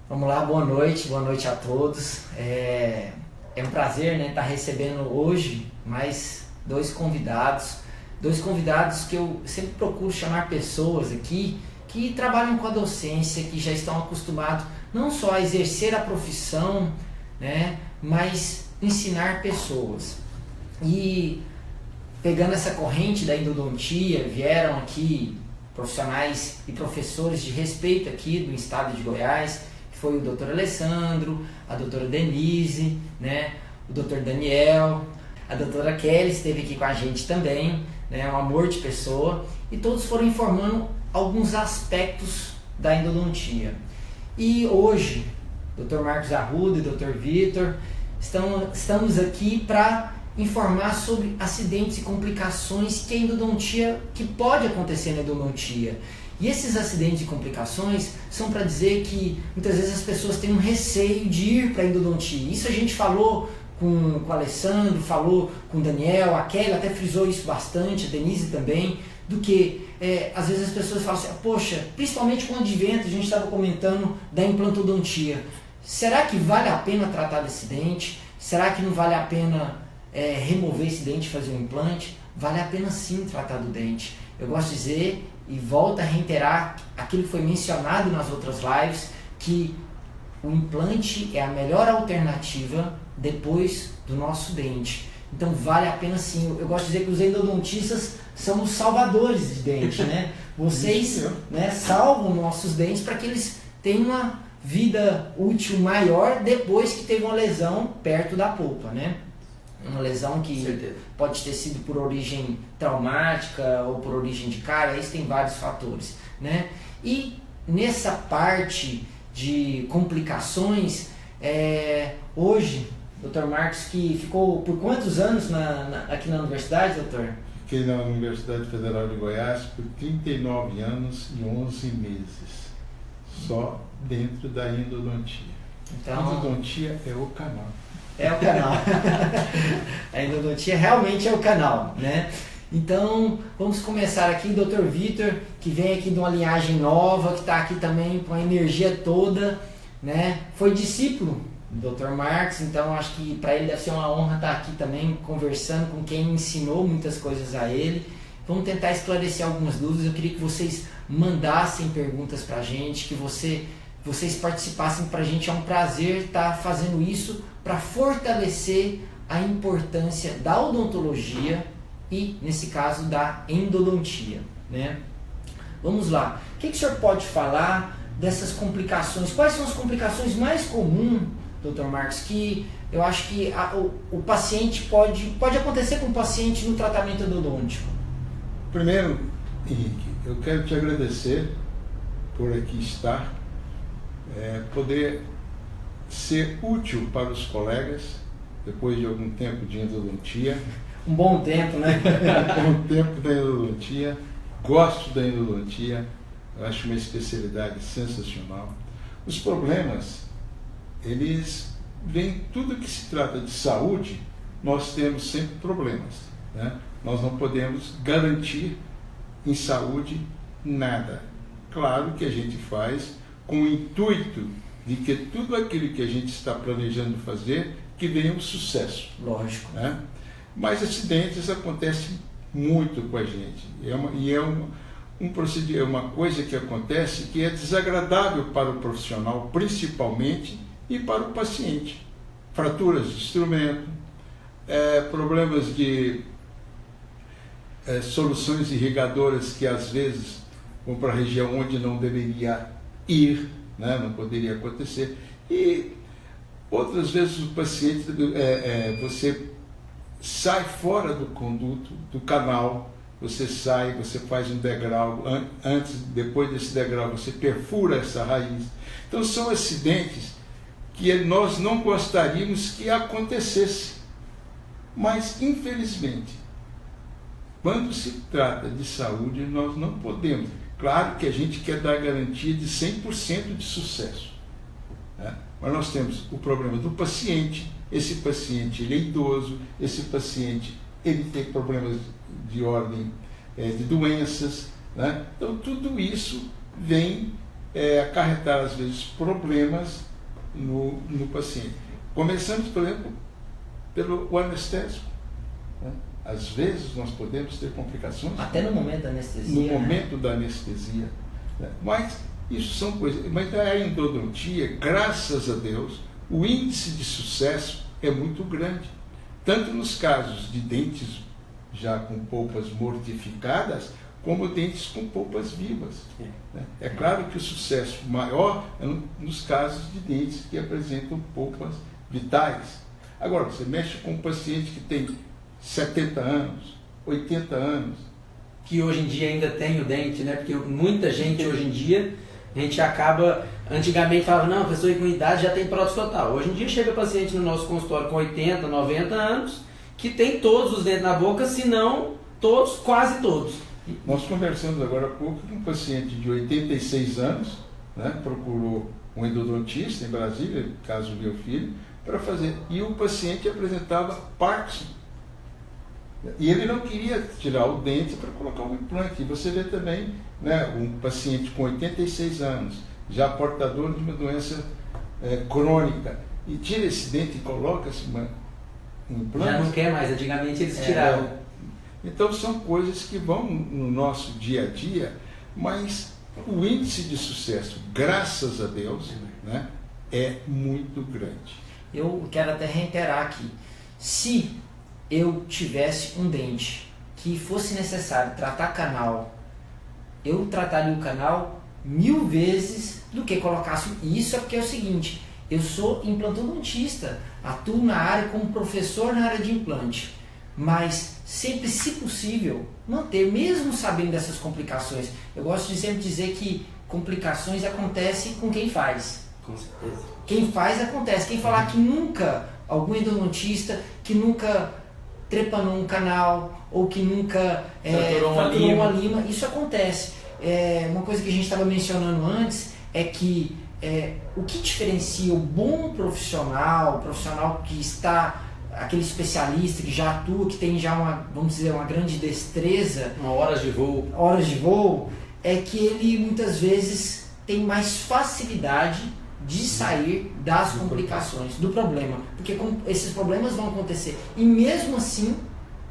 Vamos lá, boa noite a todos. É um prazer, né, estar recebendo hoje mais dois convidados que eu sempre procuro chamar pessoas aqui que trabalham com a docência, que já estão acostumados não só a exercer a profissão, né, mas ensinar pessoas. E pegando essa corrente da endodontia, vieram aqui profissionais e professores de respeito aqui do estado de Goiás, que foi o Dr. Alessandro, a doutora Denise, né, o Dr. Daniel, a doutora Kelly esteve aqui com a gente também, né, um amor de pessoa, e todos foram informando alguns aspectos da endodontia. E hoje, Dr. Marcos Arruda e Dr. Vitor, estamos aqui para informar sobre acidentes e complicações que a endodontia, que pode acontecer na endodontia. E esses acidentes e complicações são para dizer que muitas vezes as pessoas têm um receio de ir para a endodontia. Isso a gente falou com o Alessandro, falou com o Daniel, a Kelly até frisou isso bastante, a Denise também, do que às vezes as pessoas falam assim, poxa, principalmente com o advento, a gente estava comentando da implantodontia. Será que vale a pena tratar desse dente? Será que não vale a pena remover esse dente e fazer um implante? Vale a pena sim tratar do dente. Eu gosto de dizer e volto a reiterar aquilo que foi mencionado nas outras lives, que o implante é a melhor alternativa depois do nosso dente. Então vale a pena sim. Eu gosto de dizer que os endodontistas são os salvadores de dente, né? Vocês, né, salvam nossos dentes para que eles tenham uma vida útil maior depois que teve uma lesão perto da polpa, né? Uma lesão que pode ter sido por origem traumática ou por origem de cárie, aí tem vários fatores, né? E nessa parte de complicações, hoje, Dr. Marcos, que ficou por quantos anos aqui na universidade, doutor? Fiquei na Universidade Federal de Goiás por 39 anos e 11 meses, só dentro da endodontia. Então, a endodontia é o canal. É o canal. A endodontia realmente é o canal, né? Então, vamos começar aqui, Dr. Vitor, que vem aqui de uma linhagem nova, que está aqui também com a energia toda, né? Foi discípulo do Dr. Marcos, então acho que para ele deve ser uma honra estar aqui também conversando com quem ensinou muitas coisas a ele. Vamos tentar esclarecer algumas dúvidas. Eu queria que vocês mandassem perguntas para a gente, que vocês participassem, para a gente é um prazer estar fazendo isso para fortalecer a importância da odontologia e, nesse caso, da endodontia, né? Vamos lá. O que o senhor pode falar dessas complicações? Quais são as complicações mais comuns, Dr. Marcos, que eu acho que o paciente pode acontecer com o paciente no tratamento endodôntico? Primeiro, Henrique, eu quero te agradecer por aqui estar, poder ser útil para os colegas depois de algum tempo de endodontia. Um bom tempo, né? Um bom tempo da endodontia. Gosto da endodontia, eu acho uma especialidade sensacional. Os problemas, eles vêm, tudo que se trata de saúde, nós temos sempre problemas, né? Nós não podemos garantir em saúde nada. Claro que a gente faz com o intuito de que tudo aquilo que a gente está planejando fazer, que venha um sucesso. Lógico. Né? Mas acidentes acontecem muito com a gente. É uma coisa que acontece que é desagradável para o profissional, principalmente, e para o paciente. Fraturas de instrumento, problemas de soluções irrigadoras que às vezes vão para a região onde não deveria ir, né? Não poderia acontecer. E outras vezes o paciente, você sai fora do conduto, do canal, você faz um degrau, depois desse degrau você perfura essa raiz. Então são acidentes que nós não gostaríamos que acontecesse, mas infelizmente, quando se trata de saúde, nós não podemos. Claro que a gente quer dar garantia de 100% de sucesso, né? Mas nós temos o problema do paciente. Esse paciente ele é idoso, esse paciente ele tem problemas de ordem de doenças, né? Então tudo isso vem acarretar, às vezes, problemas no paciente. Começamos, por exemplo, pelo anestésico. Né? Às vezes nós podemos ter complicações. Até no momento da anestesia. No momento da anestesia. Né? Mas isso são coisas. Mas a endodontia, graças a Deus, o índice de sucesso é muito grande. Tanto nos casos de dentes já com polpas mortificadas, como dentes com polpas vivas. Né? É claro que o sucesso maior é nos casos de dentes que apresentam polpas vitais. Agora, você mexe com um paciente que tem 70 anos, 80 anos. Que hoje em dia ainda tem o dente, né? Porque muita gente hoje em dia, a gente acaba, antigamente falava, não, a pessoa com idade já tem prótese total. Hoje em dia chega paciente no nosso consultório com 80, 90 anos, que tem todos os dentes na boca, se não todos, quase todos. Nós conversamos agora há pouco com um paciente de 86 anos, né? Procurou um endodontista em Brasília, caso do meu filho, para fazer. E o paciente apresentava Parkinson. E ele não queria tirar o dente para colocar um implante. E você vê também, né, um paciente com 86 anos, já portador de uma doença crônica, e tira esse dente e coloca-se um implante. Já não quer mais, antigamente eles tiravam. Então são coisas que vão no nosso dia a dia, mas o índice de sucesso, graças a Deus, né, é muito grande. Eu quero até reiterar aqui, se eu tivesse um dente que fosse necessário tratar canal, eu trataria o canal 1000 vezes do que colocasse. E isso é porque é o seguinte, eu sou implantodontista, atuo na área como professor na área de implante, mas sempre, se possível, manter, mesmo sabendo dessas complicações. Eu gosto de sempre dizer que complicações acontecem com quem faz. Com certeza. Quem faz acontece. Quem falar que nunca, algum endodontista que nunca trepanou um canal ou que nunca fraturou uma lima, isso acontece. Uma coisa que a gente estava mencionando antes é que o que diferencia o bom profissional, o profissional que está, aquele especialista que já atua, que tem já vamos dizer, uma grande destreza, horas de voo, é que ele muitas vezes tem mais facilidade de sair das complicações, do problema, porque esses problemas vão acontecer e mesmo assim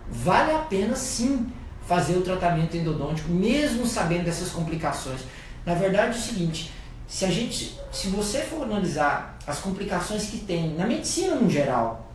vale a pena sim fazer o tratamento endodôntico, mesmo sabendo dessas complicações. Na verdade é o seguinte, se você for analisar as complicações que tem na medicina no geral,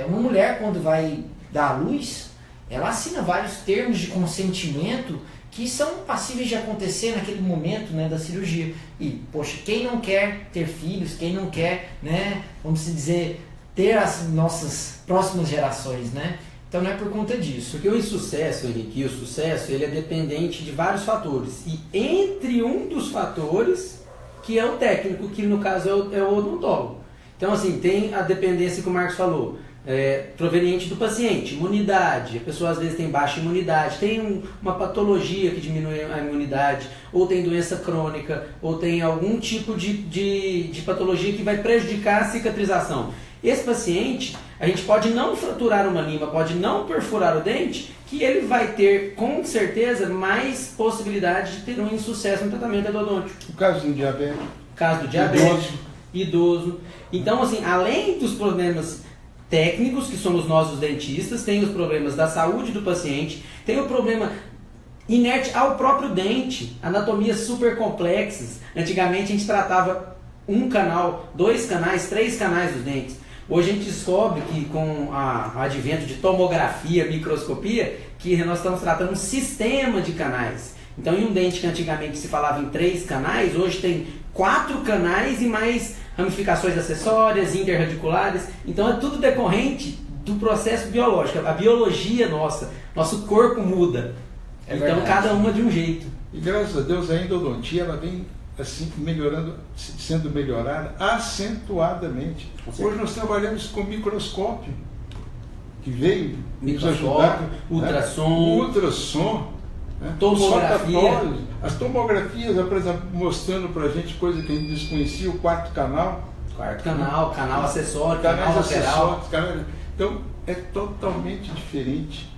uma mulher quando vai dar à luz, ela assina vários termos de consentimento que são passíveis de acontecer naquele momento, né, da cirurgia. E, poxa, quem não quer ter filhos, quem não quer, né, vamos dizer, ter as nossas próximas gerações, né? Então não é por conta disso. Porque o insucesso, Henrique, o sucesso, ele é dependente de vários fatores. E entre um dos fatores, que é o técnico, que no caso é o odontólogo. Então, assim, tem a dependência que o Marcos falou, proveniente do paciente, imunidade, a pessoa às vezes tem baixa imunidade, tem uma patologia que diminui a imunidade, ou tem doença crônica, ou tem algum tipo de patologia que vai prejudicar a cicatrização. Esse paciente, a gente pode não fraturar uma lima, pode não perfurar o dente, que ele vai ter, com certeza, mais possibilidade de ter um insucesso no tratamento endodôntico. O caso do diabético. Caso do diabético, idoso. Então, assim, além dos problemas técnicos, que somos nós os dentistas, tem os problemas da saúde do paciente, tem o problema inerte ao próprio dente, anatomias super complexas. Antigamente a gente tratava um canal, 2 canais, 3 canais dos dentes. Hoje a gente descobre que com o advento de tomografia, microscopia, que nós estamos tratando um sistema de canais. Então, em um dente que antigamente se falava em 3 canais, hoje tem 4 canais e mais ramificações acessórias, interradiculares. Então, é tudo decorrente do processo biológico. A biologia nossa, nosso corpo muda. Então, verdade. Cada uma de um jeito. E graças a Deus, a endodontia ela vem assim, melhorando, sendo melhorada acentuadamente. Hoje nós trabalhamos com microscópio, que veio nos ajudar. Ultrassom. Né? Tomografia. As tomografias mostrando pra gente coisa que a gente desconhecia, o quarto canal. Canal acessório, canal lateral. Então é totalmente diferente.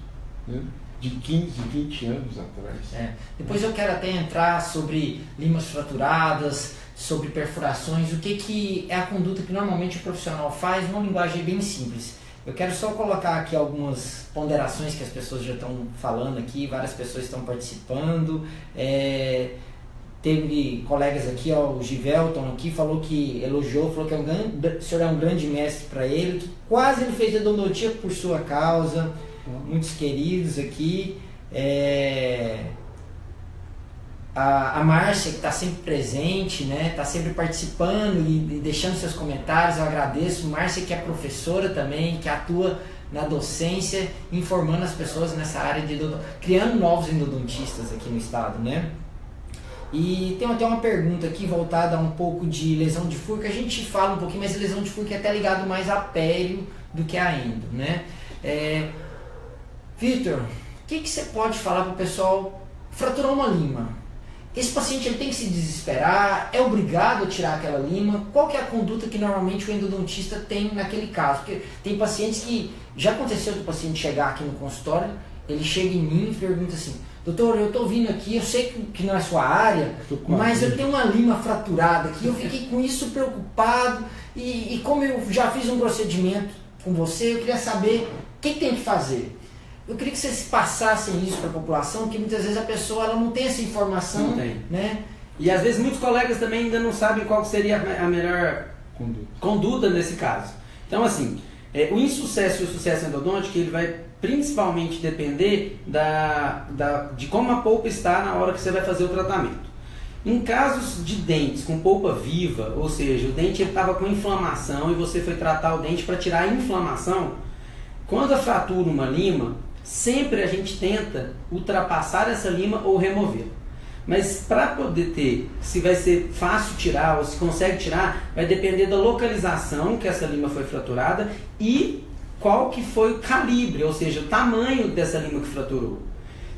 Né? de 15, 20 anos atrás. Depois eu quero até entrar sobre limas fraturadas, sobre perfurações, o que é a conduta que normalmente o profissional faz, numa linguagem bem simples. Eu quero só colocar aqui algumas ponderações que as pessoas já estão falando aqui, várias pessoas estão participando. Teve colegas aqui, o Givelton aqui, falou que elogiou, falou que o senhor é um grande mestre para ele, que quase ele fez endodontia por sua causa. Muitos queridos aqui. A Márcia, que está sempre presente, né? Está sempre participando e deixando seus comentários, eu agradeço. Márcia, que é professora também, que atua na docência, informando as pessoas nessa área de criando novos endodontistas aqui no estado, né? E tem até uma pergunta aqui voltada a um pouco de lesão de furca. A gente fala um pouquinho, mas lesão de furca é até ligado mais a pério do que a endo, né? Vitor, o que você pode falar para o pessoal? Fraturou uma lima. Esse paciente ele tem que se desesperar? É obrigado a tirar aquela lima? Qual que é a conduta que normalmente o endodontista tem naquele caso? Porque tem pacientes que... Já aconteceu do paciente chegar aqui no consultório, ele chega em mim e pergunta assim: doutor, eu estou vindo aqui, eu sei que não é sua área, mas eu tenho uma lima fraturada aqui, eu fiquei com isso preocupado e como eu já fiz um procedimento com você, eu queria saber o que tem que fazer. Eu queria que vocês passassem isso para a população, porque muitas vezes a pessoa ela não tem essa informação. Não tem. Né? E às vezes muitos colegas também ainda não sabem qual seria a melhor conduta nesse caso. Então assim, o insucesso e o sucesso endodôntico ele vai principalmente depender de como a polpa está na hora que você vai fazer o tratamento. Em casos de dentes com polpa viva, ou seja, o dente estava com inflamação e você foi tratar o dente para tirar a inflamação, quando fratura uma lima, sempre a gente tenta ultrapassar essa lima ou removê-la. Mas para poder ter, se vai ser fácil tirar ou se consegue tirar, vai depender da localização que essa lima foi fraturada e qual que foi o calibre, ou seja, o tamanho dessa lima que fraturou.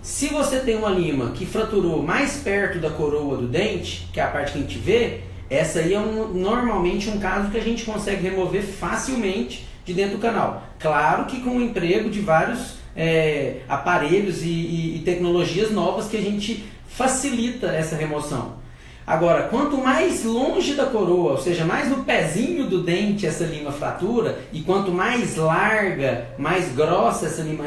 Se você tem uma lima que fraturou mais perto da coroa do dente, que é a parte que a gente vê, essa aí é normalmente um caso que a gente consegue remover facilmente de dentro do canal. Claro que com o emprego de vários aparelhos e tecnologias novas que a gente facilita essa remoção. Agora, quanto mais longe da coroa, ou seja, mais no pezinho do dente essa lima fratura, e quanto mais larga, mais grossa essa lima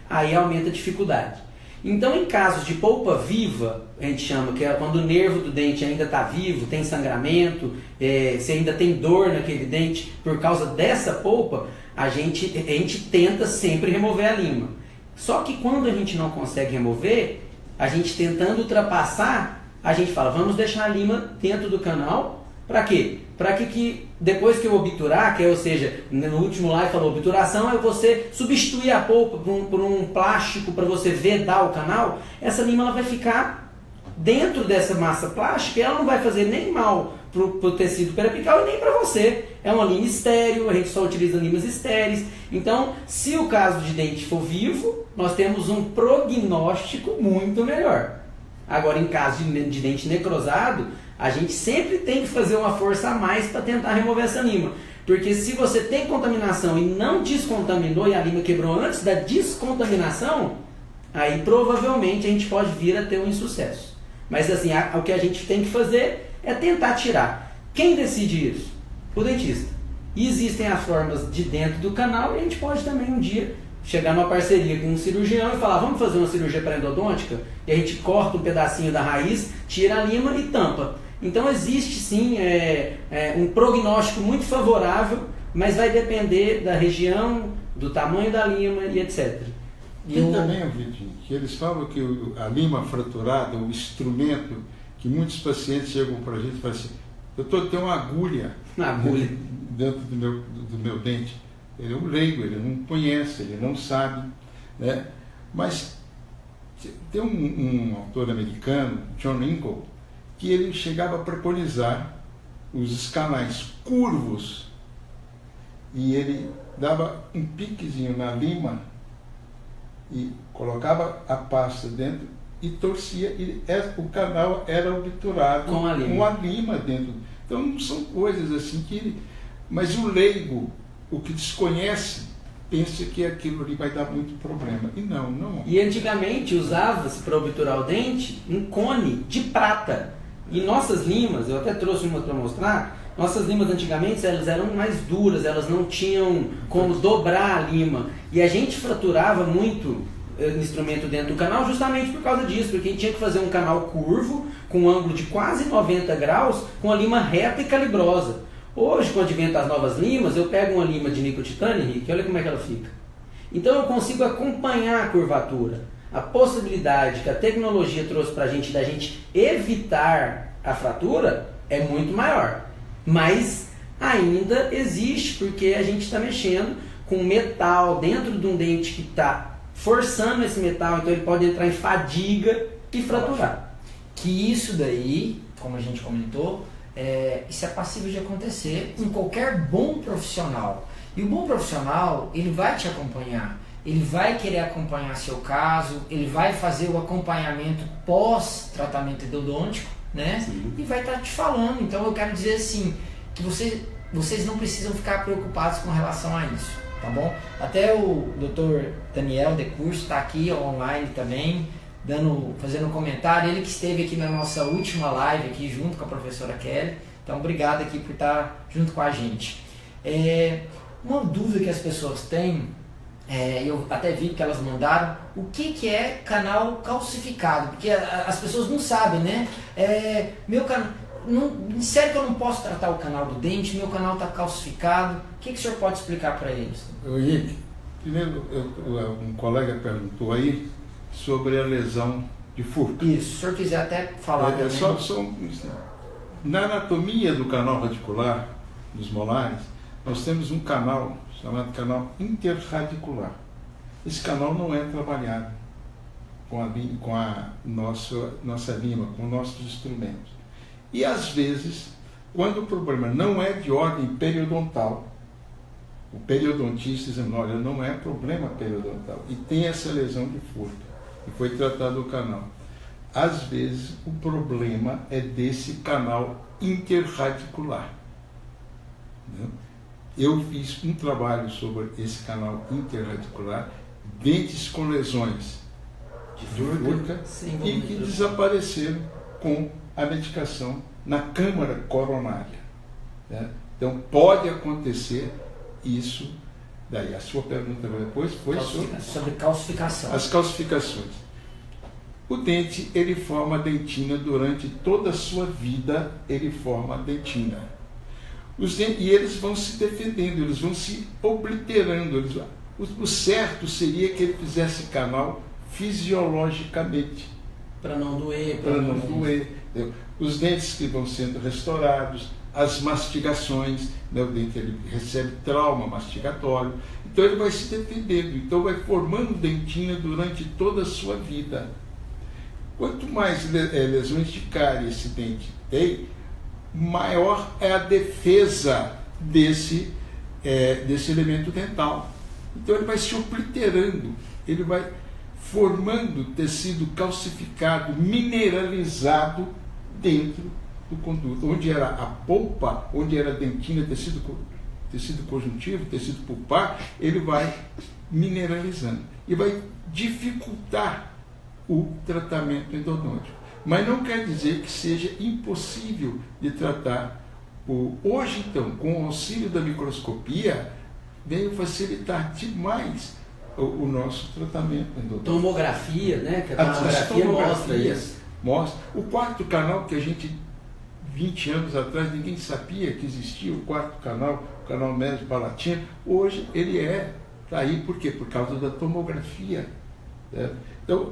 aí aumenta a dificuldade. Então, em casos de polpa viva, a gente chama, que é quando o nervo do dente ainda está vivo, tem sangramento, se ainda tem dor naquele dente por causa dessa polpa, a gente tenta sempre remover a lima. Só que quando a gente não consegue remover, a gente tentando ultrapassar, a gente fala, vamos deixar a lima dentro do canal, para quê? Para que depois que eu obturar, ou seja, no último live falou, obturação é você substituir a polpa por um plástico para você vedar o canal, essa lima ela vai ficar dentro dessa massa plástica e ela não vai fazer nem mal para o tecido periapical e nem para você. É uma lima estéril, a gente só utiliza limas estéreis. Então, se o caso de dente for vivo, nós temos um prognóstico muito melhor. Agora, em caso de dente necrosado, a gente sempre tem que fazer uma força a mais para tentar remover essa lima. Porque se você tem contaminação e não descontaminou e a lima quebrou antes da descontaminação, aí provavelmente a gente pode vir a ter um insucesso. Mas assim, o que a gente tem que fazer é tentar tirar. Quem decide isso? O dentista. E existem as formas de dentro do canal e a gente pode também um dia chegar numa parceria com um cirurgião e falar, vamos fazer uma cirurgia periodontica? E a gente corta um pedacinho da raiz, tira a lima e tampa. Então existe sim um prognóstico muito favorável, mas vai depender da região, do tamanho da lima e etc. E também, Vitinho, que eles falam que a lima fraturada, o instrumento, que muitos pacientes chegam para a gente e falam assim, doutor, tem uma agulha dentro do meu dente. Ele é um leigo, ele não conhece, ele não sabe, né? Mas tem um autor americano, John Ingle, que ele chegava a preconizar os canais curvos e ele dava um piquezinho na lima e colocava a pasta dentro e torcia, e o canal era obturado com a lima dentro. Então não são coisas assim que... Mas o leigo, o que desconhece, pensa que aquilo ali vai dar muito problema. E não. E antigamente usava-se para obturar o dente um cone de prata. E nossas limas, eu até trouxe uma para mostrar, nossas limas antigamente elas eram mais duras, elas não tinham como dobrar a lima. E a gente fraturava muito o instrumento dentro do canal justamente por causa disso, porque a gente tinha que fazer um canal curvo, com um ângulo de quase 90 graus, com a lima reta e calibrosa. Hoje, com o advento das novas limas, eu pego uma lima de nicotitanio, Henrique, olha como é que ela fica. Então eu consigo acompanhar a curvatura. A possibilidade que a tecnologia trouxe para a gente da gente evitar a fratura é muito maior. Mas ainda existe, porque a gente está mexendo com metal dentro de um dente que está forçando esse metal, então ele pode entrar em fadiga e fraturar. Que isso daí, como a gente comentou, isso é passível de acontecer em qualquer bom profissional. E o bom profissional, ele vai te acompanhar, ele vai querer acompanhar seu caso, ele vai fazer o acompanhamento pós-tratamento endodôntico, né? Sim. E vai estar te falando. Então eu quero dizer assim, que vocês não precisam ficar preocupados com relação a isso, tá bom? Até o Dr. Daniel De Curso está aqui online também, fazendo um comentário, ele que esteve aqui na nossa última live aqui junto com a professora Kelly. Então obrigado aqui por estar junto com a gente. Uma dúvida que as pessoas têm, eu até vi que elas mandaram, o que é canal calcificado? Porque as pessoas não sabem, né? Meu canal, sério que eu não posso tratar o canal do dente, meu canal está calcificado. O que o senhor pode explicar para eles? Henrique, primeiro um colega perguntou aí sobre a lesão de furto. Isso, se o senhor quiser até falar também. Na anatomia do canal radicular dos molares, nós temos um canal chamado canal interradicular. Esse canal não é trabalhado com a nossa lima, com nossos instrumentos. E às vezes, quando o problema não é de ordem periodontal, o periodontista diz, olha, não é problema periodontal, e tem essa lesão de furto, e foi tratado o canal. Às vezes, o problema é desse canal interradicular. Né? Eu fiz um trabalho sobre esse canal interradicular, dentes com lesões de furca e que desapareceram com a medicação na câmara coronária. Né? Então, pode acontecer isso daí. A sua pergunta depois foi sobre calcificação. As calcificações. O dente, ele forma dentina durante toda a sua vida, ele forma dentina. E eles vão se defendendo, eles vão se obliterando. O certo seria que ele fizesse canal fisiologicamente. Para não doer. Para não doer. Os dentes que vão sendo restaurados, as mastigações, né? O dente ele recebe trauma mastigatório, então ele vai se defendendo, então vai formando dentina durante toda a sua vida. Quanto mais lesões de cárie esse dente tem, maior é a defesa desse elemento dental. Então ele vai se obliterando, ele vai formando tecido calcificado, mineralizado dentro do conduto, onde era a polpa, onde era a dentina, tecido conjuntivo, tecido pulpar, ele vai mineralizando e vai dificultar o tratamento endodôntico. Mas não quer dizer que seja impossível de tratar. Hoje, então, com o auxílio da microscopia, veio facilitar demais o nosso tratamento endodôntico. Tomografia, né? Que a tomografia mostra isso. Mostra. O quarto canal que a gente, 20 anos atrás, ninguém sabia que existia o quarto canal, o canal médio palatino. Hoje ele está aí, por quê? Por causa da tomografia. Né? Então,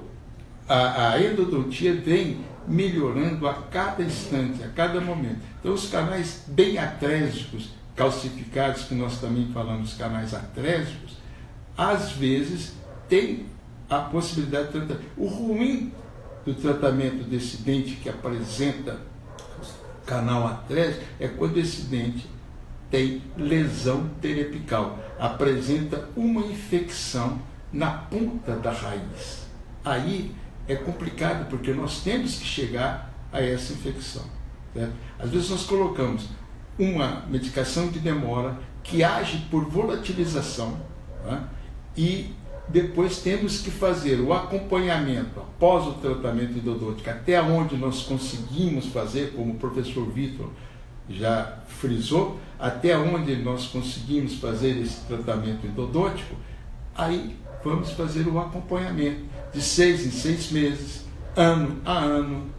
a endodontia vem melhorando a cada instante, a cada momento. Então, os canais bem atrésicos, calcificados, que nós também falamos, canais atrésicos, às vezes tem a possibilidade de tratar. O ruim do tratamento desse dente que apresenta canal atrésico é quando esse dente tem lesão periapical, apresenta uma infecção na ponta da raiz. Aí é complicado, porque nós temos que chegar a essa infecção. Certo? Às vezes nós colocamos uma medicação de demora que age por volatilização, né? E depois temos que fazer o acompanhamento após o tratamento endodôntico, até onde nós conseguimos fazer, como o professor Vitor já frisou, até onde nós conseguimos fazer esse tratamento endodôntico, aí vamos fazer o acompanhamento de 6 em 6 meses, ano a ano,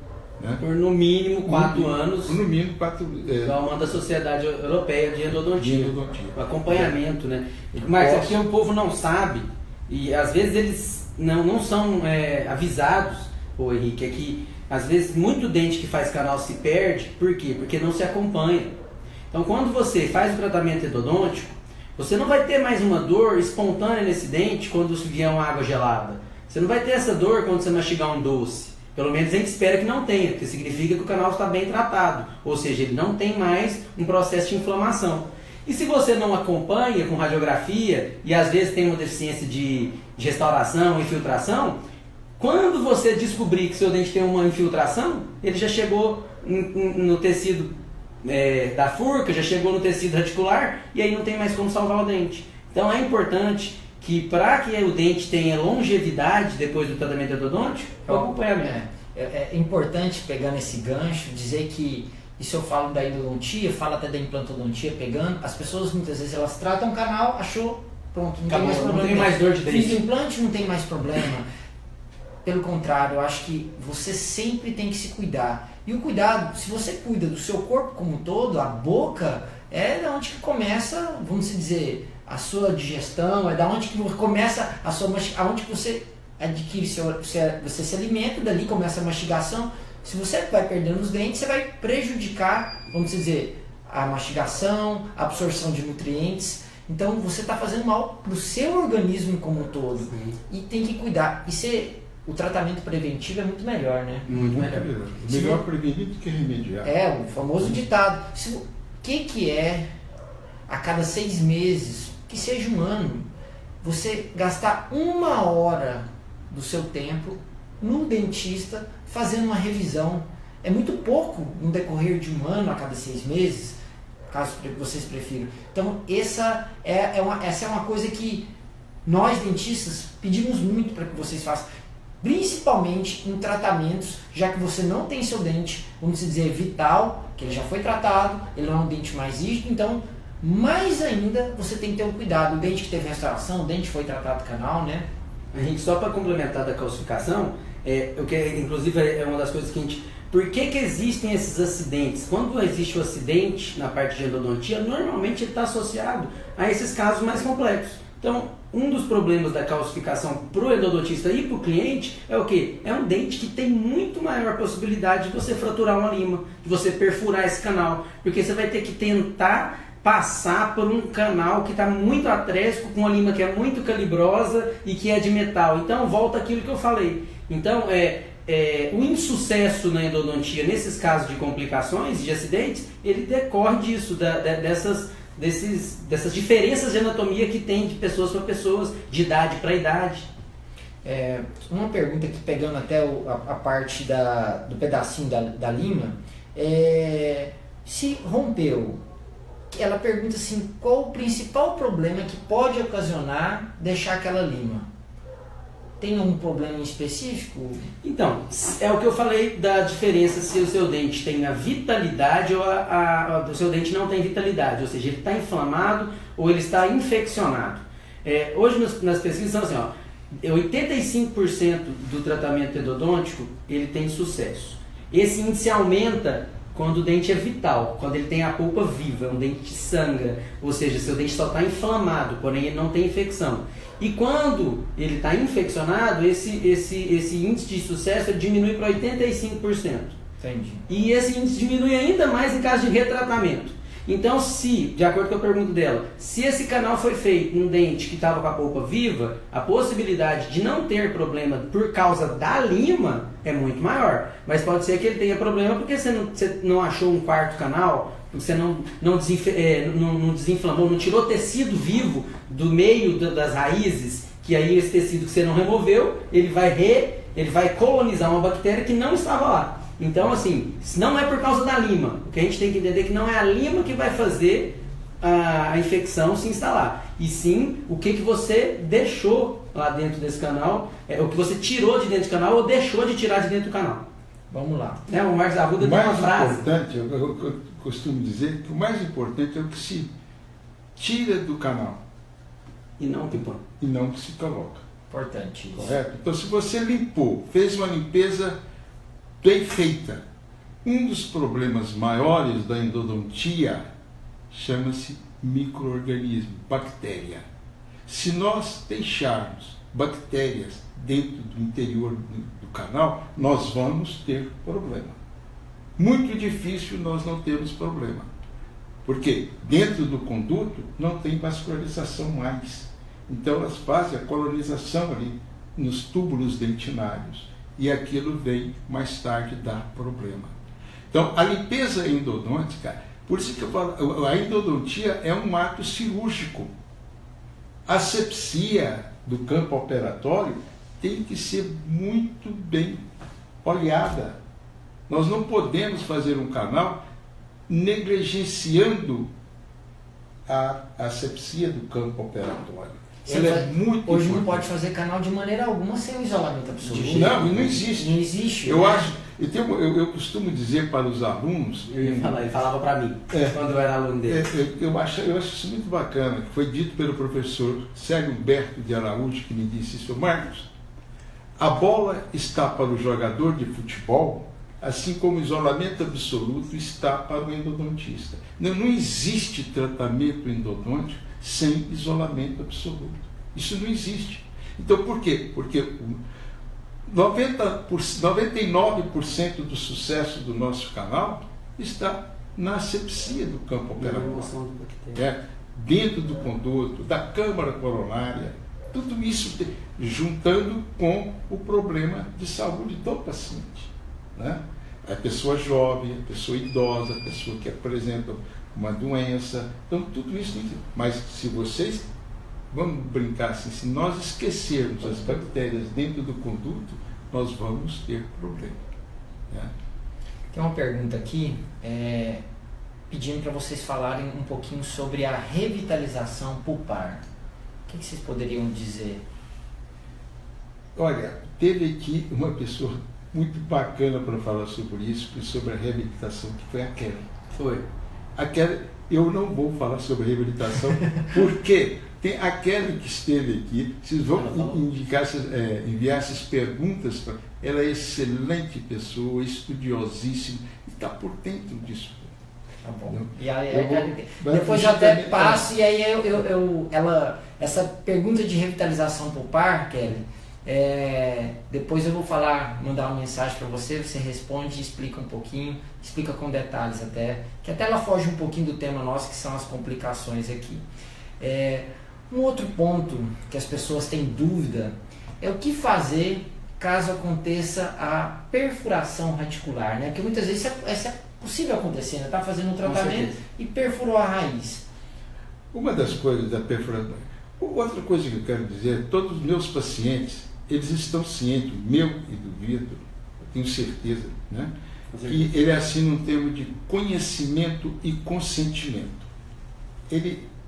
né? Por no mínimo 4 anos. No mínimo 4 igual manda a Sociedade Europeia de Endodontia. O acompanhamento, né? Mas aqui o povo não sabe, e às vezes eles não são avisados, ô Henrique, é que às vezes muito dente que faz canal se perde. Por quê? Porque não se acompanha. Então quando você faz o tratamento endodôntico, você não vai ter mais uma dor espontânea nesse dente quando vier uma água gelada. Você não vai ter essa dor quando você mastigar um doce. Pelo menos a gente espera que não tenha, porque significa que o canal está bem tratado. Ou seja, ele não tem mais um processo de inflamação. E se você não acompanha com radiografia, e às vezes tem uma deficiência de restauração, infiltração, quando você descobrir que seu dente tem uma infiltração, ele já chegou no tecido da furca, já chegou no tecido radicular, e aí não tem mais como salvar o dente. Então é importante que para que o dente tenha longevidade depois do tratamento endodôntico, o acompanhamento. É importante, pegando esse gancho, dizer que, isso eu falo da endodontia, falo até da implantodontia, pegando, as pessoas muitas vezes elas tratam o canal, achou, pronto, não acabou, tem mais problema. Não tem mais dor de dente. Fiz o implante, não tem mais problema. Pelo contrário, eu acho que você sempre tem que se cuidar. E o cuidado, se você cuida do seu corpo como um todo, a boca é da onde que começa, vamos dizer, a sua digestão, é da onde que começa a sua aonde que você adquire você se alimenta, dali começa a mastigação. Se você vai perdendo os dentes, você vai prejudicar, vamos dizer, a mastigação, a absorção de nutrientes. Então você está fazendo mal para o seu organismo como um todo. Sim. E tem que cuidar. O tratamento preventivo é muito melhor, né? Muito melhor. Melhor prevenir do que remediar. É, o famoso ditado. O que é, a cada 6 meses, que seja um ano, você gastar 1 hora do seu tempo no dentista fazendo uma revisão? É muito pouco no decorrer de um ano, a cada 6 meses, caso vocês prefiram. Então, essa é uma coisa que nós, dentistas, pedimos muito para que vocês façam. Principalmente em tratamentos, já que você não tem seu dente, vamos dizer, vital, que ele já foi tratado, ele não é um dente mais rígido, então, mais ainda, você tem que ter um cuidado. O dente que teve restauração, o dente que foi tratado canal, né? A gente, só para complementar da calcificação, inclusive é uma das coisas que a gente... Por que existem esses acidentes? Quando existe o acidente na parte de endodontia, normalmente ele está associado a esses casos mais complexos. Então, um dos problemas da calcificação para o endodontista e para o cliente é o quê? É um dente que tem muito maior possibilidade de você fraturar uma lima, de você perfurar esse canal, porque você vai ter que tentar passar por um canal que está muito atrésico, com uma lima que é muito calibrosa e que é de metal. Então, volta aquilo que eu falei. Então, o insucesso na endodontia, nesses casos de complicações, de acidentes, ele decorre disso, dessas diferenças de anatomia que tem de pessoas para pessoas, de idade para idade. Uma pergunta aqui, pegando até a parte do pedacinho da lima, se rompeu, ela pergunta assim, qual o principal problema que pode ocasionar deixar aquela lima? Tem um problema específico? Então, é o que eu falei da diferença se o seu dente tem a vitalidade ou o seu dente não tem vitalidade, ou seja, ele está inflamado ou ele está infeccionado. Hoje nas pesquisas são assim, 85% do tratamento endodôntico ele tem sucesso. Esse índice aumenta quando o dente é vital, quando ele tem a polpa viva, um dente que sangra, ou seja, seu dente só está inflamado, porém ele não tem infecção. E quando ele está infeccionado, esse índice de sucesso diminui para 85%. Entendi. E esse índice diminui ainda mais em caso de retratamento. Então, de acordo com a pergunta dela, se esse canal foi feito num dente que estava com a polpa viva, a possibilidade de não ter problema por causa da lima é muito maior. Mas pode ser que ele tenha problema porque você não achou um quarto canal, você não desinflamou, não tirou tecido vivo do meio das raízes, que aí esse tecido que você não removeu, ele vai colonizar uma bactéria que não estava lá. Então, assim, não é por causa da lima. O que a gente tem que entender é que não é a lima que vai fazer a infecção se instalar, e sim o que você deixou lá dentro desse canal, o que você tirou de dentro do canal ou deixou de tirar de dentro do canal. Vamos lá. O Marcos Arruda tem uma frase. Importante, eu costumo dizer que o mais importante é o que se tira do canal. E não o que põe. E não o que se coloca. Importante isso. Correto? Então, se você limpou, fez uma limpeza bem feita, um dos problemas maiores da endodontia chama-se micro-organismo, bactéria. Se nós deixarmos bactérias dentro do interior do canal, nós vamos ter problema. Muito difícil nós não termos problema. Porque dentro do conduto não tem vascularização mais. Então elas fazem a colonização ali nos túbulos dentinários. E aquilo vem mais tarde dar problema. Então a limpeza endodôntica, por isso que eu falo, a endodontia é um ato cirúrgico. A asepsia do campo operatório tem que ser muito bem olhada. Nós não podemos fazer um canal negligenciando a asepsia do campo operatório. Ela é muito hoje importante. não pode fazer canal de maneira alguma sem o isolamento absoluto. Não existe. Não existe. Eu acho, eu costumo dizer para os alunos. Eu ia falar, ele falava para mim, quando eu era aluno dele. Eu acho isso muito bacana, que foi dito pelo professor Célio Humberto de Araújo, que me disse isso: Marcos, a bola está para o jogador de futebol, assim como o isolamento absoluto está para o endodontista. Não existe tratamento endodôntico sem isolamento absoluto. Isso não existe. Então, por quê? Porque 99% do sucesso do nosso canal está na asepsia do campo operatório. Dentro do conduto, da câmara coronária, tudo isso juntando com o problema de saúde do paciente. Né? A pessoa jovem, a pessoa idosa, a pessoa que apresenta uma doença, então tudo isso. Mas se vocês, vamos brincar assim, se nós esquecermos as bactérias dentro do conduto, nós vamos ter problema. Né? Tem uma pergunta aqui, pedindo para vocês falarem um pouquinho sobre a revitalização pulpar. O que vocês poderiam dizer? Olha, teve aqui uma pessoa muito bacana para falar sobre isso, sobre a reabilitação, que foi a Kelly. Foi. A Kelly, eu não vou falar sobre reabilitação, porque tem a Kelly que esteve aqui, vocês vão enviar essas perguntas para ela. É excelente pessoa, estudiosíssima, e está por dentro disso. Tá bom. E aí, depois eu até passo, e aí essa pergunta de revitalização pulpar, Kelly, depois eu vou mandar uma mensagem para você, você responde e explica um pouquinho, explica com detalhes até, que até ela foge um pouquinho do tema nosso, que são as complicações aqui. Um outro ponto que as pessoas têm dúvida é o que fazer caso aconteça a perfuração radicular, né? Porque muitas vezes isso é possível acontecer, né? Tá fazendo um tratamento e perfurou a raiz. Uma das coisas da perfuração, outra coisa que eu quero dizer, todos os meus pacientes, eles estão cientes, meu e do Vitor, eu tenho certeza, né? Que ele assina um termo de conhecimento e consentimento.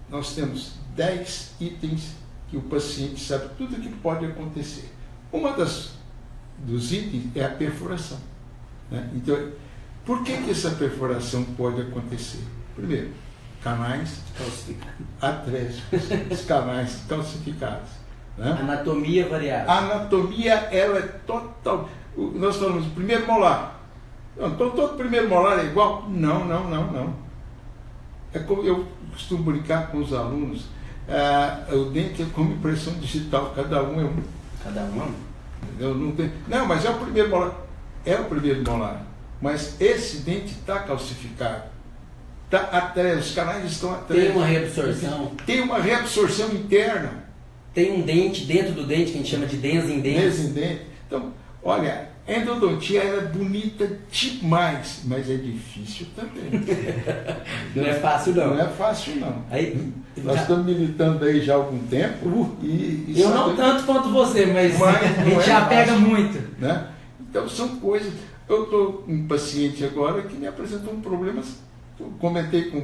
Nós temos 10 itens que o paciente sabe tudo o que pode acontecer. Uma dos itens é a perfuração. Né? Então, por que essa perfuração pode acontecer? Primeiro, canais atrésicos, os canais calcificados. Né? Anatomia variável. A anatomia, ela é total. Nós falamos do primeiro molar. Então, todo primeiro molar é igual? Não. É como eu costumo brincar com os alunos. O dente é como impressão digital, cada um é um. Cada um? Não, mas é o primeiro molar. É o primeiro molar. Mas esse dente está calcificado. Tá atrás, os canais estão atrás. Tem uma reabsorção. Tem uma reabsorção interna. Tem um dente dentro do dente que a gente chama de dens em dens. Então, olha, a endodontia é bonita demais, mas é difícil também. Não é fácil não. Não é fácil não. Aí, nós estamos militando aí já há algum tempo. Eu não tanto quanto você, mas a gente já pega muito. Né? Então são coisas. Eu estou com um paciente agora que me apresentou um problema. Eu comentei com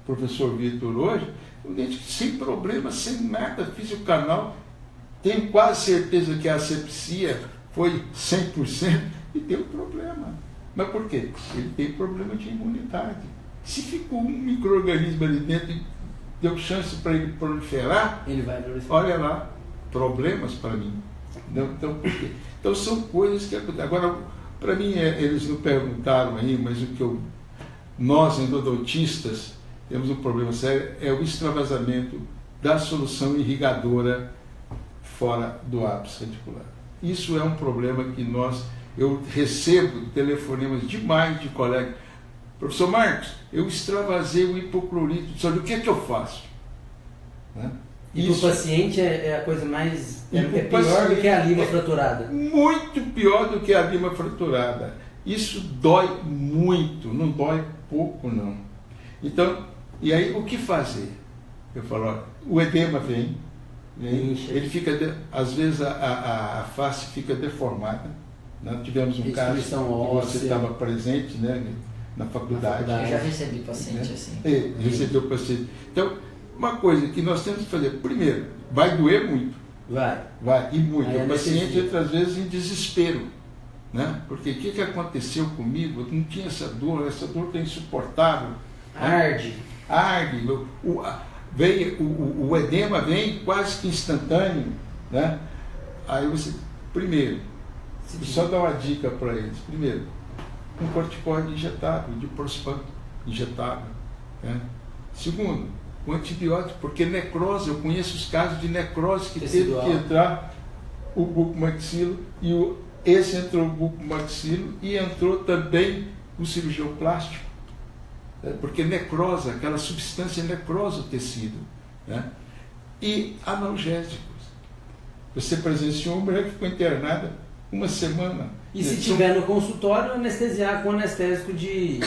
professor Vitor hoje, um dente sem problema, sem nada, fiz o canal, tenho quase certeza que a asepsia foi 100% e deu problema. Mas por quê? Ele tem problema de imunidade. Se ficou um micro-organismo ali dentro e deu chance para ele proliferar, ele vai proliferar. Olha lá, problemas para mim. Então, por quê? Então são coisas que acontecem. Agora, para mim, eles não perguntaram aí, mas nós endodontistas temos um problema sério, é o extravasamento da solução irrigadora fora do ápice reticular. Isso é um problema que eu recebo telefonemas demais de colegas. Professor Marcos, eu extravasei o hipoclorito, sabe o que é que eu faço? Né? E para o paciente é a coisa mais... É pior do que a lima fraturada. Muito pior do que a lima fraturada. Isso dói muito, não dói pouco não. Então, e aí o que fazer? Eu falo, olha, o edema vem, ele fica, às vezes a face fica deformada. Nós tivemos um caso que você estava presente, né, na faculdade. Eu já recebi paciente, né? Assim. Recebeu paciente. Então, uma coisa que nós temos que fazer, primeiro, vai doer muito. Vai, e muito. O paciente entra às vezes em desespero. Né? Porque o que aconteceu comigo? Eu não tinha essa dor está insuportável. Arde. O edema vem quase que instantâneo. Né? Aí você, primeiro, só dar uma dica para eles. Primeiro, um corticoide injetável, de Prospan injetável. Né? Segundo, um antibiótico, porque necrose, eu conheço os casos de necrose que teve que entrar o bucomaxilo e esse entrou o bucomaxilo e entrou também o cirurgião plástico. Porque necrosa, aquela substância necrosa o tecido. Né? E analgésicos. Você presenciou uma mulher que ficou internada uma semana. E se tiver no consultório, anestesiar com anestésico de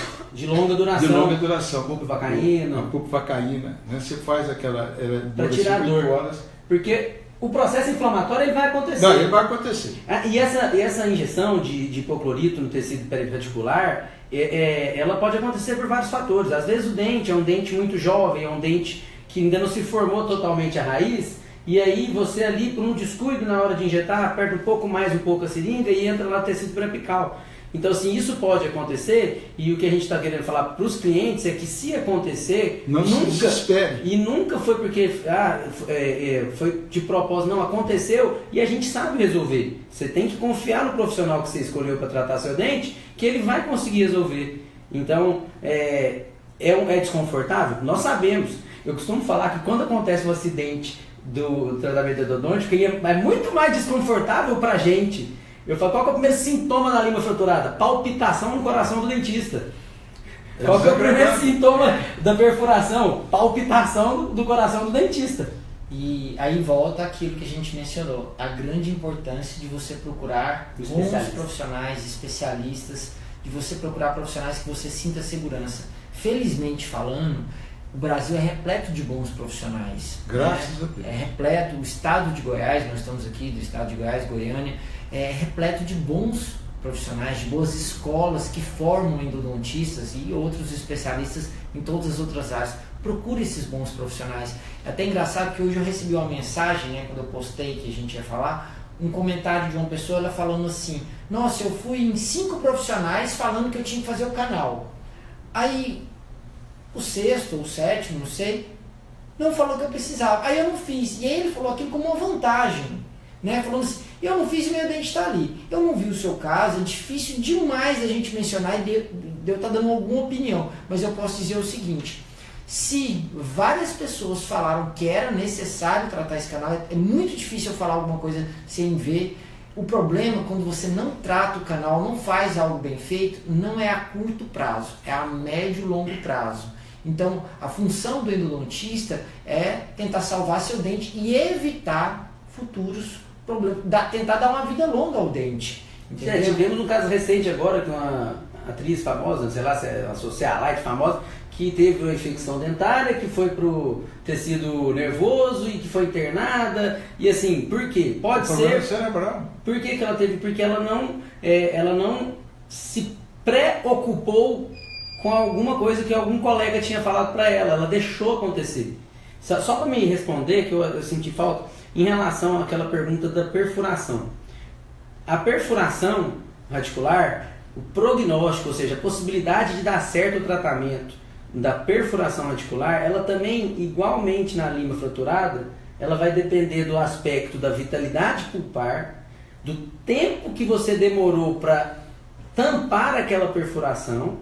longa duração. De longa duração. Bupivacaína. Bupivacaína. Né? Você faz aquela... Para tirar a dor. Porque o processo inflamatório ele vai acontecer. Não, ele vai acontecer. E essa injeção de hipoclorito no tecido perirreticular, ela pode acontecer por vários fatores. Às vezes o dente é um dente muito jovem, é um dente que ainda não se formou totalmente a raiz, e aí você ali, por um descuido na hora de injetar, aperta um pouco a seringa e entra lá o tecido periapical. Então, assim, isso pode acontecer, e o que a gente está querendo falar para os clientes é que se acontecer, não se desespere. E nunca foi porque foi de propósito, não, aconteceu e a gente sabe resolver. Você tem que confiar no profissional que você escolheu para tratar seu dente, que ele vai conseguir resolver. Então, é desconfortável? Nós sabemos. Eu costumo falar que quando acontece um acidente do tratamento endodôntico, é muito mais desconfortável para a gente. Eu falo, qual que é o primeiro sintoma da lima fraturada? Palpitação no coração do dentista. Qual que é o primeiro sintoma da perfuração? Palpitação do coração do dentista. E aí volta aquilo que a gente mencionou, a grande importância de você procurar bons profissionais, especialistas, de você procurar profissionais que você sinta segurança. Felizmente falando, o Brasil é repleto de bons profissionais. Graças a Deus. É repleto, o estado de Goiás, nós estamos aqui do estado de Goiás, Goiânia, é repleto de bons profissionais, de boas escolas que formam endodontistas e outros especialistas em todas as outras áreas. Procure esses bons profissionais. É até engraçado que hoje eu recebi uma mensagem, né, quando eu postei que a gente ia falar, um comentário de uma pessoa, ela falando assim, nossa, eu fui em 5 profissionais falando que eu tinha que fazer o canal. Aí, o 6º ou o 7º, não sei, não falou que eu precisava. Aí eu não fiz. E aí ele falou aquilo como uma vantagem, né? Falando assim, eu não fiz e meu dente está ali. Eu não vi o seu caso, é difícil demais a gente mencionar e de eu estar dando alguma opinião. Mas eu posso dizer o seguinte, se várias pessoas falaram que era necessário tratar esse canal, é muito difícil eu falar alguma coisa sem ver. O problema, quando você não trata o canal, não faz algo bem feito, não é a curto prazo, é a médio e longo prazo. Então, a função do endodontista é tentar salvar seu dente e evitar futuros problemas, tentar dar uma vida longa ao dente. Tivemos um caso recente agora, que uma atriz famosa, sei lá se é a socialite famosa, que teve uma infecção dentária, que foi pro tecido nervoso e que foi internada, e assim, por quê? Pode ser... cerebral. Por que ela teve? Porque ela não se preocupou com alguma coisa que algum colega tinha falado para ela. Ela deixou acontecer. Só para me responder, que eu senti falta, em relação àquela pergunta da perfuração. A perfuração radicular, o prognóstico, ou seja, a possibilidade de dar certo o tratamento da perfuração radicular, ela também, igualmente na lima fraturada, ela vai depender do aspecto da vitalidade pulpar, do tempo que você demorou para tampar aquela perfuração,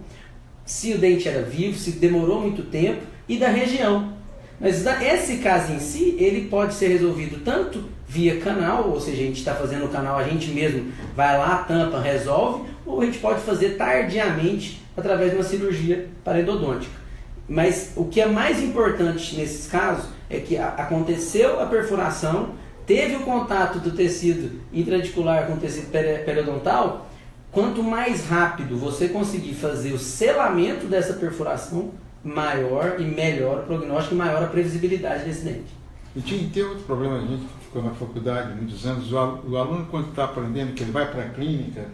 se o dente era vivo, se demorou muito tempo, e da região. Mas esse caso em si, ele pode ser resolvido tanto via canal, ou seja, a gente está fazendo o canal, a gente mesmo vai lá, tampa, resolve, ou a gente pode fazer tardiamente através de uma cirurgia parodôntica. Mas o que é mais importante nesses casos é que aconteceu a perfuração, teve o contato do tecido intraradicular com o tecido periodontal. Quanto mais rápido você conseguir fazer o selamento dessa perfuração, maior e melhor o prognóstico e maior a previsibilidade desse dente. E tem outro problema, a gente que ficou na faculdade muitos anos, o aluno quando está aprendendo, que ele vai para a clínica,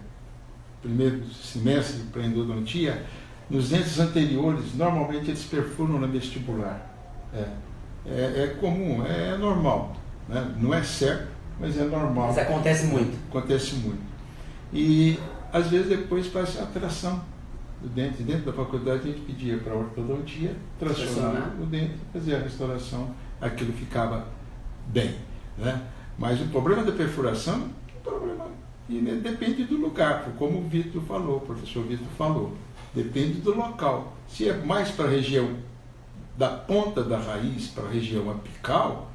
primeiro semestre para endodontia, nos dentes anteriores, normalmente eles perfuram na vestibular. É comum, é normal. Né? Não é certo, mas é normal. Mas acontece muito. Acontece muito. E às vezes depois faz a tração do dente. Dentro da faculdade a gente pedia para a ortodontia tracionar o dente, fazer a restauração, aquilo ficava bem. Né? Mas o problema da perfuração é um problema e depende do lugar, como o Vitor falou, o professor Vitor falou. Depende do local. Se é mais para a região da ponta da raiz, para a região apical,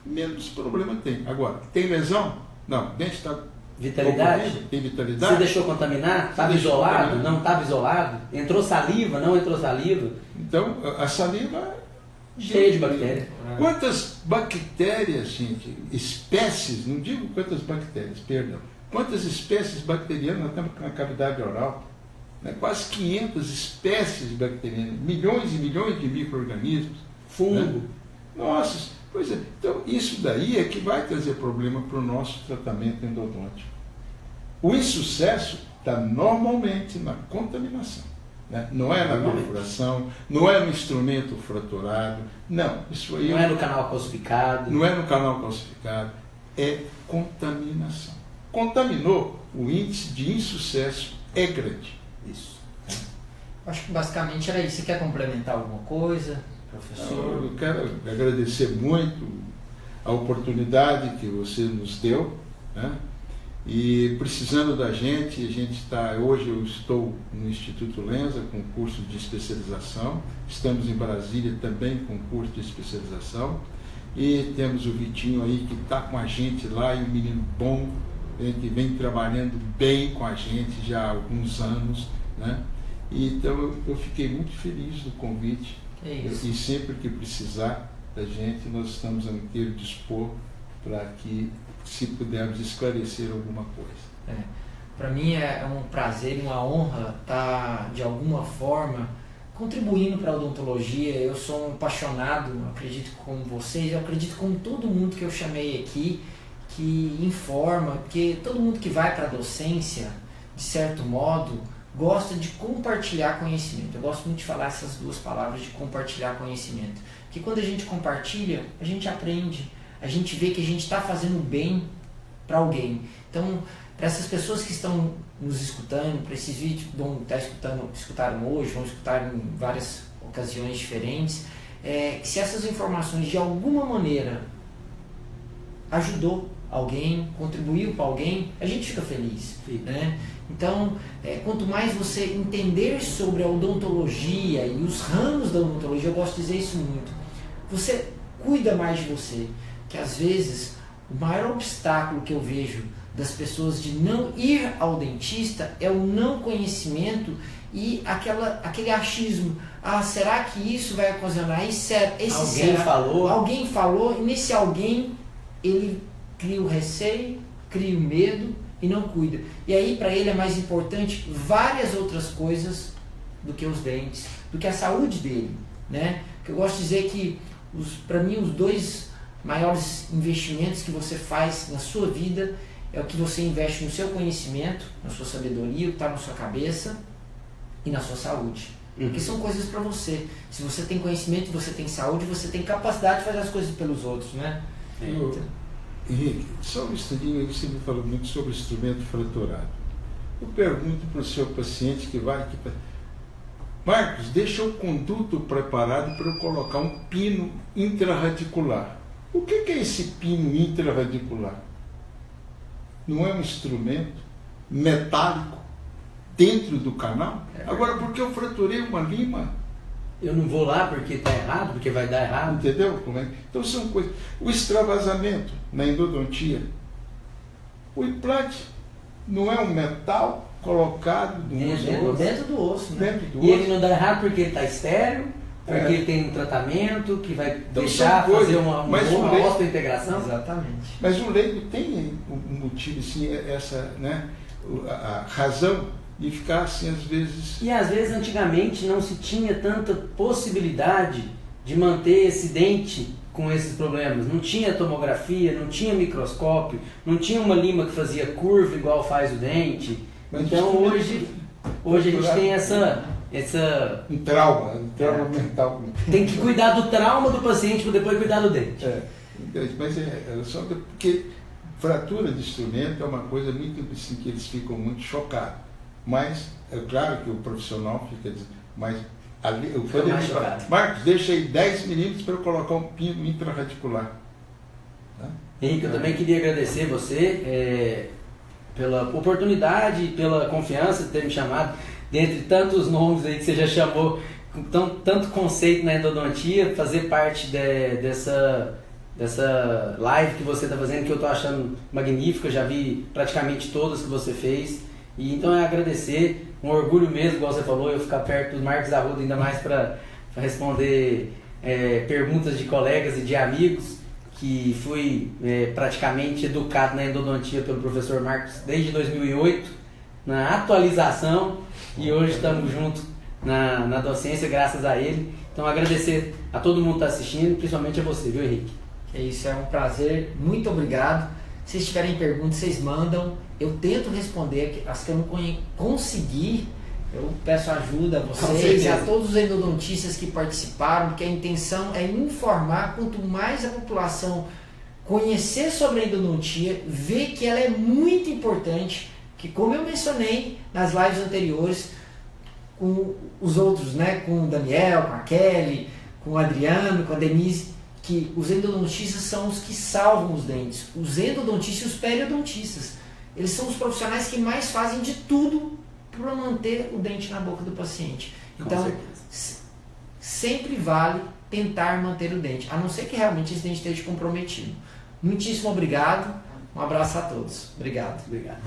menos problema tem. Agora, tem lesão? Não, o dente está... Vitalidade? Tem vitalidade? Você deixou contaminar? Estava isolado? Não estava isolado? Entrou saliva? Não entrou saliva? Então, a saliva... Cheia de bactérias. Quantas bactérias, gente, espécies, não digo quantas bactérias, perdão, quantas espécies bacterianas nós temos na cavidade oral? Né? Quase 500 espécies bacterianas, milhões e milhões de micro-organismos. Fungo. Né? Nossa, pois é. Então, isso daí é que vai trazer problema para o nosso tratamento endodôntico. O insucesso está normalmente na contaminação. Né? Não é na perfuração, não é no instrumento fraturado, não. Isso aí não é no canal calcificado. Não é no canal calcificado, é contaminação. Contaminou, o índice de insucesso é grande. Isso. Acho que basicamente era isso. Você quer complementar alguma coisa, professor? Eu quero agradecer muito a oportunidade que você nos deu, né? E precisando da gente, a gente está, hoje eu estou no Instituto Lenza com curso de especialização, estamos em Brasília também com curso de especialização, e temos o Vitinho aí que está com a gente lá, e um menino bom, que vem trabalhando bem com a gente já há alguns anos, né? E, então eu fiquei muito feliz do convite, e sempre que precisar da gente, nós estamos a inteiro dispor para que, se pudermos esclarecer alguma coisa. Para mim é um prazer e uma honra estar, de alguma forma, contribuindo para a odontologia. Eu sou um apaixonado, acredito como vocês, eu acredito como todo mundo que eu chamei aqui, que informa, porque todo mundo que vai para a docência, de certo modo, gosta de compartilhar conhecimento. Eu gosto muito de falar essas duas palavras, de compartilhar conhecimento. Porque quando a gente compartilha, a gente aprende, a gente vê que a gente está fazendo bem para alguém. Então, para essas pessoas que estão nos escutando, para esses vídeos que vão estar escutaram hoje, vão escutar em várias ocasiões diferentes, que se essas informações de alguma maneira ajudou alguém, contribuiu para alguém, a gente fica feliz. Né? Então, quanto mais você entender sobre a odontologia e os ramos da odontologia, eu gosto de dizer isso muito, você cuida mais de você. Que às vezes o maior obstáculo que eu vejo das pessoas de não ir ao dentista é o não conhecimento e aquele achismo. Será que isso vai ocasionar? Alguém falou, e nesse alguém ele cria o receio, cria o medo e não cuida. E aí para ele é mais importante várias outras coisas do que os dentes, do que a saúde dele. Né? Porque eu gosto de dizer que, para mim, os dois maiores investimentos que você faz na sua vida é o que você investe no seu conhecimento, na sua sabedoria, o que está na sua cabeça e na sua saúde. Porque são coisas para você. Se você tem conhecimento, você tem saúde, você tem capacidade de fazer as coisas pelos outros, né? Henrique, só um instantinho, você me falou muito sobre instrumento fraturado. Eu pergunto para o seu paciente que vai aqui, Marcos, deixa o conduto preparado para eu colocar um pino intrarradicular. O que é esse pino intrarradicular? Não é um instrumento metálico dentro do canal? Agora, porque eu fraturei uma lima, eu não vou lá porque está errado, porque vai dar errado. entendeu? Como é? Então são coisas. O extravasamento na endodontia. O implante não é um metal colocado no osso. Dentro do osso, né? Dentro do E osso. ele não dá errado porque ele está estéreo, porque ele tem um tratamento que vai Então, deixar são coisas, fazer uma mas o leigo- osteointegração. Exatamente. Mas o leigo tem um motivo, assim, essa, né, a razão de ficar assim, às vezes. E às vezes antigamente não se tinha tanta possibilidade de manter esse dente com esses problemas. Não tinha tomografia, não tinha microscópio, não tinha uma lima que fazia curva igual faz o dente. Mas Então isso hoje a gente tem essa um trauma mental. tem que cuidar do trauma do paciente para depois cuidar do dente. Mas é só porque fratura de instrumento é uma coisa muito assim, que eles ficam muito chocados. Mas é claro que o profissional fica dizendo, mas ali, quando ele fala, Marcos, deixa aí 10 minutos para eu colocar um pino intrarradicular. Tá? Henrique, eu também queria agradecer você pela oportunidade e pela confiança de ter me chamado, dentre tantos nomes aí que você já chamou, com tanto conceito na endodontia, fazer parte dessa live que você está fazendo, que eu estou achando magnífica, já vi praticamente todas que você fez. E então é agradecer, um orgulho mesmo, igual você falou, eu ficar perto do Marcos Arruda, ainda mais para responder perguntas de colegas e de amigos, que fui praticamente educado na endodontia pelo professor Marcos desde 2008, na atualização, e hoje estamos juntos na docência, graças a ele. Então agradecer a todo mundo que está assistindo, principalmente a você, viu, Henrique? É isso, é um prazer, muito obrigado. Se vocês tiverem perguntas, vocês mandam. Eu tento responder as que eu não conseguir. Eu peço ajuda a vocês, a todos os endodontistas que participaram, porque a intenção é informar. Quanto mais a população conhecer sobre a endodontia, ver que ela é muito importante, que como eu mencionei nas lives anteriores, com os outros, né, com o Daniel, com a Kelly, com o Adriano, com a Denise, que os endodontistas são os que salvam os dentes. Os endodontistas e os periodontistas, eles são os profissionais que mais fazem de tudo para manter o dente na boca do paciente. Então, sempre vale tentar manter o dente, a não ser que realmente esse dente esteja comprometido. Muitíssimo obrigado, um abraço a todos. Obrigado. Obrigado.